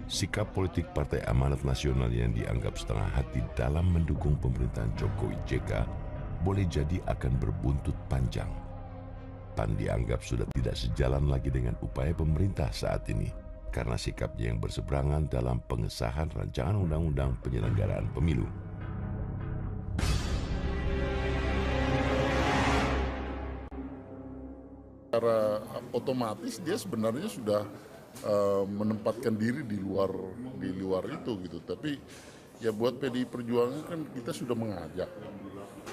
Sikap politik Partai Amanat Nasional yang dianggap setengah hati dalam mendukung pemerintahan Jokowi JK boleh jadi akan berbuntut panjang. PAN dianggap sudah tidak sejalan lagi dengan upaya pemerintah saat ini karena sikapnya yang berseberangan dalam pengesahan rancangan undang-undang penyelenggaraan pemilu. Secara otomatis dia sebenarnya sudah menempatkan diri di luar itu gitu. Tapi ya buat PDI Perjuangan kan kita sudah mengajak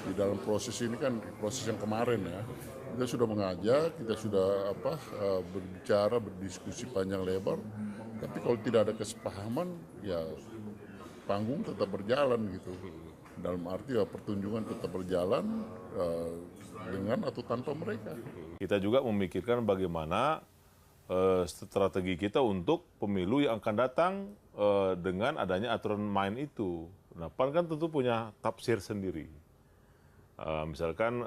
di dalam proses ini kan proses yang kemarin ya. Kita sudah mengajak, kita sudah berbicara, berdiskusi panjang lebar. Tapi kalau tidak ada kesepahaman ya panggung tetap berjalan gitu. Dalam arti ya pertunjukan tetap berjalan dengan atau tanpa mereka. Kita juga memikirkan bagaimana strategi kita untuk pemilu yang akan datang dengan adanya aturan main itu. Nah, PAN kan tentu punya tafsir sendiri. Misalkan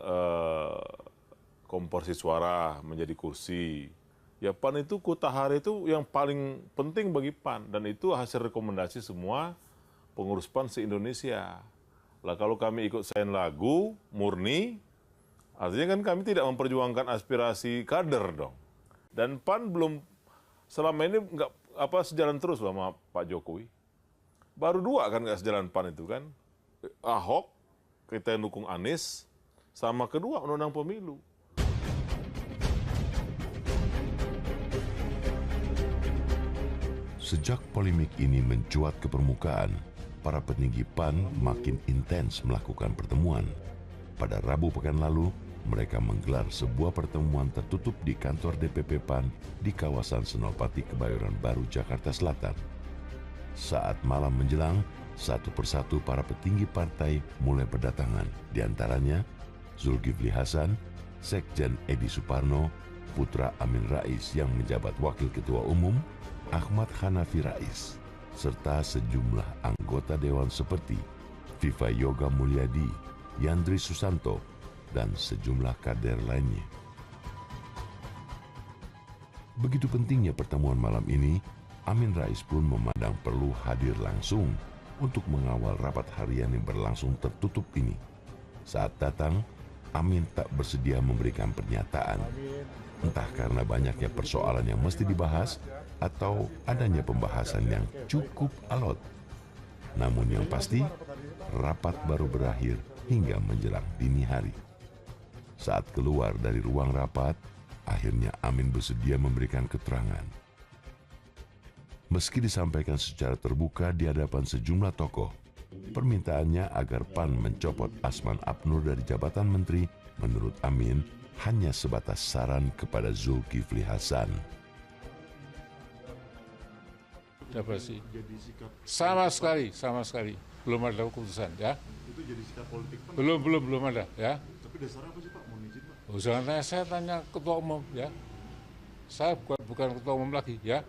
komporsi suara menjadi kursi. Ya PAN itu kutahari itu yang paling penting bagi PAN. Dan itu hasil rekomendasi semua pengurus PAN se-Indonesia. Lah kalau kami ikut sign lagu murni, artinya kan kami tidak memperjuangkan aspirasi kader dong. Dan PAN belum selama ini nggak sejalan terus sama Pak Jokowi. Baru dua kan nggak sejalan PAN itu kan. Ahok, kita yang dukung Anies, sama kedua undang-undang pemilu. Sejak polemik ini mencuat ke permukaan, para petinggi PAN makin intens melakukan pertemuan. Pada Rabu pekan lalu, mereka menggelar sebuah pertemuan tertutup di kantor DPP PAN di kawasan Senopati, Kebayoran Baru, Jakarta Selatan. Saat malam menjelang, satu persatu para petinggi partai mulai berdatangan. Di antaranya Zulkifli Hasan, Sekjen Edi Suparno, putra Amin Rais yang menjabat Wakil Ketua Umum, Ahmad Hanafi Rais, serta sejumlah anggota dewan seperti Viva Yoga Mulyadi, Yandri Susanto, dan sejumlah kader lainnya. Begitu pentingnya pertemuan malam ini, Amin Rais pun memandang perlu hadir langsung untuk mengawal rapat harian yang berlangsung tertutup ini. Saat datang, Amin tak bersedia memberikan pernyataan, entah karena banyaknya persoalan yang mesti dibahas atau adanya pembahasan yang cukup alot. Namun yang pasti, rapat baru berakhir hingga menjelang dini hari. Saat keluar dari ruang rapat, akhirnya Amin bersedia memberikan keterangan. Meski disampaikan secara terbuka di hadapan sejumlah tokoh, permintaannya agar PAN mencopot Asman Abnur dari jabatan menteri, menurut Amin, hanya sebatas saran kepada Zulkifli Hasan. Sama sekali, belum ada keputusan ya. Itu jadi sikap politik PAN? Belum ada ya. Tapi dasarnya apa sih Pak? Mohon izin Pak. Oh, jangan tanya, saya tanya ketua umum ya. Saya bukan ketua umum lagi ya.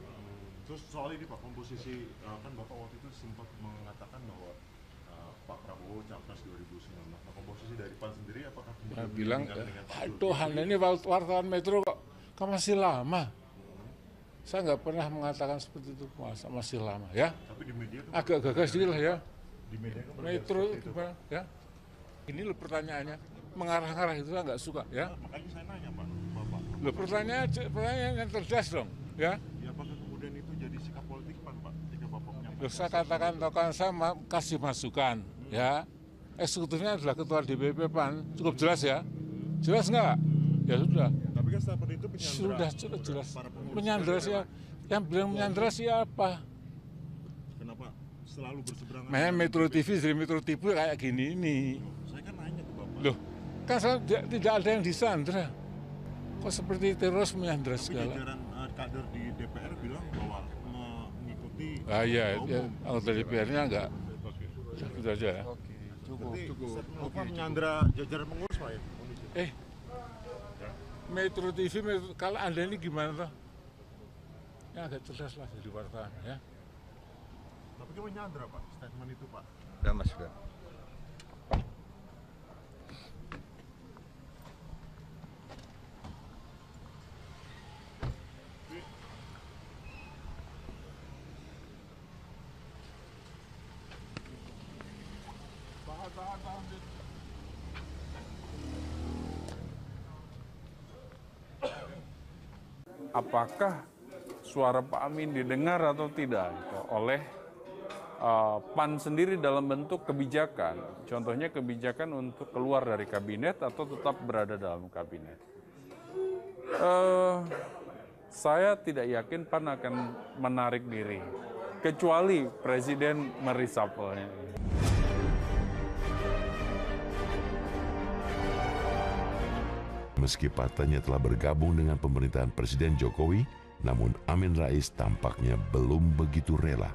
Terus soal ini Pak, komposisi kan Bapak waktu itu sempat mengatakan bahwa Pak Prabowo capres 2019. Nah, komposisi dari PAN sendiri apakah Bilang, Tuhan ini wartawan Metro kok masih lama. Saya nggak pernah mengatakan seperti itu, masih lama ya. Tapi di media kan agak gagas dikit lah ya. Di media kan Metro itu Pak ya. Ini loh pertanyaannya, mengarah-arah itu saya nggak suka ya. Makanya saya nanya Pak, Bapak. Loh pertanyaan yang cerdas dong ya. Ya apakah kemudian itu jadi sikap politik PAN Pak? Jika Bapak menyampaikan. Loh, saya katakan saya kasih masukan ya. Eksekutifnya adalah ketua DPP PAN, cukup jelas ya. Jelas nggak? Ya sudah. Tapi kan setelah itu penyandera. Sudah jelas. Menyandera siapa? Yang bilang menyandera siapa? Kenapa selalu berseberangan? Makanya Metro TV dari Metro TV kayak gini ini. Saya kan nanya ke Bapak. Loh, kan tidak ada yang disandra. Kok seperti teroris menyandra segala? Tapi jajaran kader di DPR bilang bahwa mengikuti. Iya, anggota DPR-nya enggak. Itu aja ya. Cukup. Bapak menyandra jajaran pengurus Pak ya? Metro TV, kalau Anda ini gimana toh? Ya agak cerdas lah jadi wartawan ya. Tapi kan menyandra Pak, statement itu Pak. Sudah Mas, sudah. Apakah suara Pak Amin didengar atau tidak oleh PAN sendiri dalam bentuk kebijakan. Contohnya kebijakan untuk keluar dari kabinet atau tetap berada dalam kabinet. Saya tidak yakin PAN akan menarik diri, kecuali Presiden mereshuffle-nya. Meski partainya telah bergabung dengan pemerintahan Presiden Jokowi, namun Amin Rais tampaknya belum begitu rela.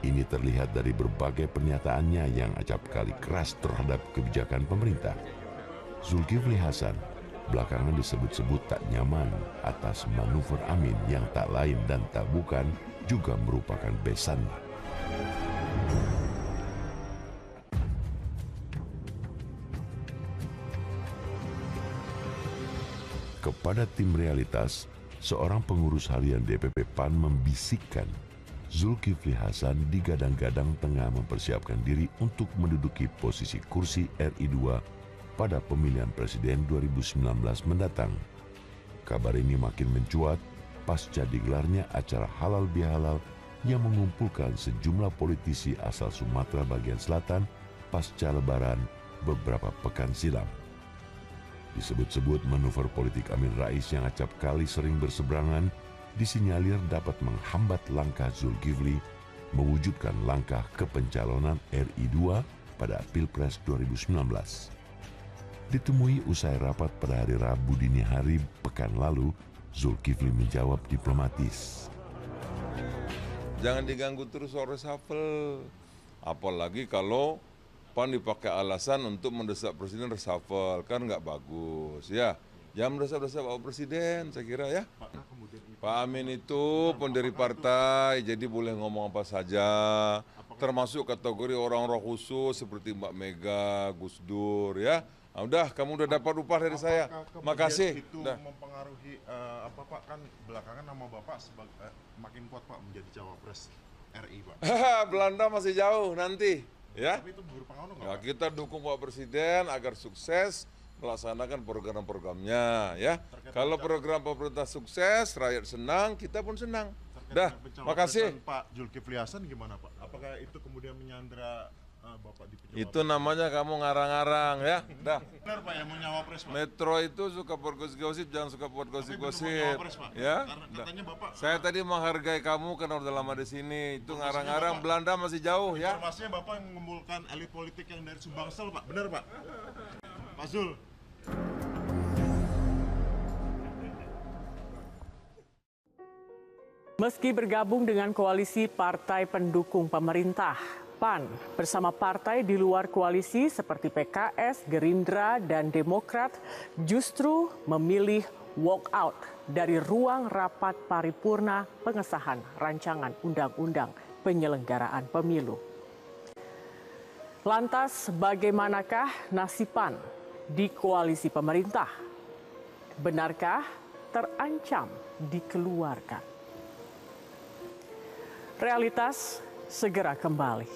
Ini terlihat dari berbagai pernyataannya yang acap kali keras terhadap kebijakan pemerintah. Zulkifli Hasan belakangan disebut-sebut tak nyaman atas manuver Amin yang tak lain dan tak bukan juga merupakan besannya. Kepada tim realitas, seorang pengurus harian DPP PAN membisikkan Zulkifli Hasan digadang-gadang tengah mempersiapkan diri untuk menduduki posisi kursi RI 2 pada pemilihan presiden 2019 mendatang. Kabar ini makin mencuat pasca digelarnya acara halal bihalal yang mengumpulkan sejumlah politisi asal Sumatera bagian selatan pasca Lebaran beberapa pekan silam. Disebut-sebut manuver politik Amin Rais yang acap kali sering berseberangan disinyalir dapat menghambat langkah Zulkifli mewujudkan langkah kepencalonan RI 2 pada Pilpres 2019. Ditemui usai rapat pada hari Rabu dini hari pekan lalu, Zulkifli menjawab diplomatis. Jangan diganggu terus soal reshuffle, apalagi kalau PAN dipakai alasan untuk mendesak presiden reshuffle, kan nggak bagus ya. Jangan mendesak-desak Pak Presiden, saya kira ya. Pak Amin itu pendiri partai, jadi boleh ngomong apa saja, termasuk kategori orang-orang khusus seperti Mbak Mega, Gus Dur ya. Nah, udah, kamu udah dapat upah dari saya. Makasih. Itu udah. mempengaruhi apa Pak, kan belakangan nama Bapak makin kuat Pak menjadi cawapres RI Pak. Belanda masih jauh nanti ya. Tapi itu berpengaruh nggak Nah, Pak? kita dukung Pak Presiden agar sukses melaksanakan program-programnya ya. Kalau program pemerintah sukses, rakyat senang, kita pun senang. Dah, makasih. Pak Zulkifli Hasan gimana Pak? Apakah itu kemudian menyandra Bapak di pejabat? Itu namanya kamu ngarang-ngarang ya. Dah. Benar Pak yang mau nyawapres Pak? Metro itu suka buat gosip-gosip, jangan suka buat Tapi belum mau gosip-gosip. nyawapres, Pak. Ya. Karena katanya Bapak Saya tadi menghargai kamu karena udah lama di sini. Itu ngarang-ngarang, Bapak- Belanda masih jauh ya. informasinya Bapak yang mengumpulkan elit politik yang dari Sumbangsel Pak, benar Pak? Pak Zul. Meski bergabung dengan koalisi partai pendukung pemerintah, PAN bersama partai di luar koalisi seperti PKS, Gerindra, dan Demokrat justru memilih walk out dari ruang rapat paripurna pengesahan rancangan undang-undang penyelenggaraan pemilu. Lantas bagaimanakah nasib PAN di koalisi pemerintah? Benarkah terancam dikeluarkan? Realitas segera kembali.